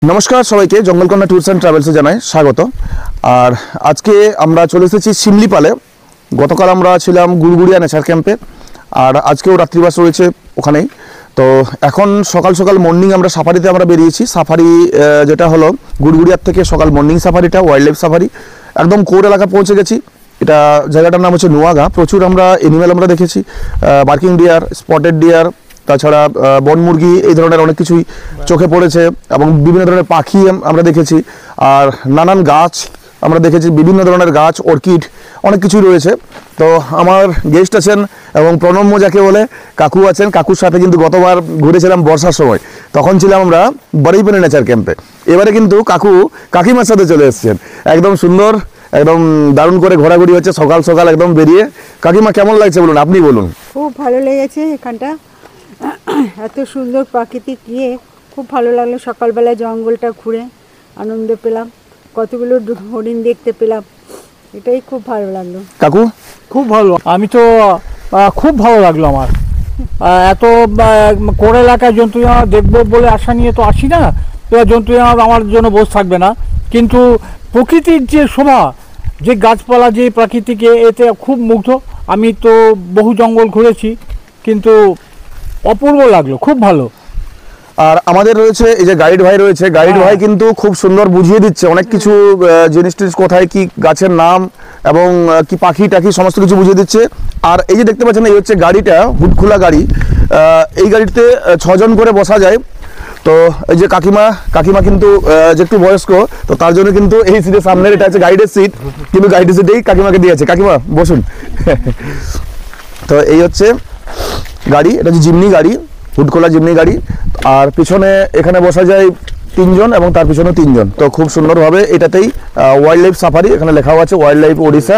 নমস্কার সবাইকে, Jangalkanya tours and ট্রাভেলসে জানাই স্বাগত। আর আজকে আমরা চলে এসেছি শিমলিপালে। গতকাল আমরা ছিলাম গুড়গুড়িয়া নেচার ক্যাম্পে, আর আজকেও রাত্রিবাস রয়েছে ওখানেই। তো এখন সকাল সকাল মর্নিং আমরা সাফারিতে বেরিয়েছি। সাফারি যেটা হলো গুড়গুড়িয়ার থেকে সকাল মর্নিং সাফারিটা, ওয়াইল্ড লাইফ সাফারি। একদম কোর এলাকা পৌঁছে গেছি। এটা জায়গাটার নাম হচ্ছে নোয়াগা। প্রচুর আমরা এনিম্যাল আমরা দেখেছি, বার্কিং ডিয়ার, স্পটেড ডিয়ার, তাছাড়া বনমুরগি, এই ধরনের অনেক কিছুই চোখে পড়েছে এবং বিভিন্ন ধরনের পাখি আমরা দেখেছি। আর নানান গাছ আমরা দেখেছি, বিভিন্ন ধরনের গাছ, অর্কিড, অনেক কিছুই রয়েছে। তো আমার গেস্ট আছেন এবং প্রণম্য যাকে বলে কাকু আছেন। কাকুর সাথে কিন্তু গতবার ঘুরেছিলাম বর্ষার সময়, তখন ছিলাম আমরা বারুইপুরে নেচার ক্যাম্পে। এবারে কিন্তু কাকু কাকিমার সাথে চলে এসেছেন। একদম সুন্দর, একদম দারুণ করে ঘোরাঘুরি হচ্ছে সকাল সকাল একদম বেরিয়ে। কাকিমা কেমন লাগছে বলুন, আপনি বলুন। খুব ভালো লেগেছে এখানটা, এত সুন্দর প্রাকৃতিক খুব ভালো লাগলো। সকালবেলা জঙ্গলটা ঘুরে আনন্দ পেলাম, কতগুলো হরিণ দেখতে পেলাম, এটাই খুব ভালো লাগলো। কাকু খুব ভালো, আমি তো খুব ভালো লাগলো আমার। এত কোর এলাকায় জন্তু জানোয়ার দেখবো বলে আশা নিয়ে তো আসি না, তো জন্তু জানোয়ার আমার জন্য বসে থাকবে না, কিন্তু প্রকৃতির যে শোভা, যে গাছপালা, যে প্রাকৃতিকে, এতে খুব মুগ্ধ। আমি তো বহু জঙ্গল ঘুরেছি, কিন্তু অপূর্ব লাগলো, খুব ভালো। আর আমাদের রয়েছে এই যে গাইড ভাই রয়েছে, গাইড ভাই কিন্তু খুব সুন্দর বুঝিয়ে দিচ্ছে অনেক কিছু, জিনিস টিনিস কোথায় কি গাছের নাম এবং কি পাখি টাখি সমস্ত কিছু বুঝিয়ে দিচ্ছে। আর এই যে দেখতে পাচ্ছেন, এই হচ্ছে গাড়িটা, হুড খোলা গাড়ি। এই গাড়িতে 6 জন করে বসা যায়। তো এই যে কাকিমা কিন্তু যে একটু বয়স্ক, তো তার জন্য কিন্তু এই সিটের সামনের এটা হচ্ছে গাইডের সিট, কিন্তু গাইডের সিটেই কাকিমাকে দিয়েছে। কাকিমা বসুন। তো এই হচ্ছে গাড়ি, এটা হচ্ছে জিমনি গাড়ি, হুডখোলা জিমনি গাড়ি। আর পিছনে এখানে বসা যায় 3 জন এবং তার পিছনে 3 জন। তো খুব সুন্দরভাবে এটাতেই ওয়াইল্ড লাইফ সাফারি, এখানে লেখাও আছে ওয়াইল্ড লাইফ ওড়িশা।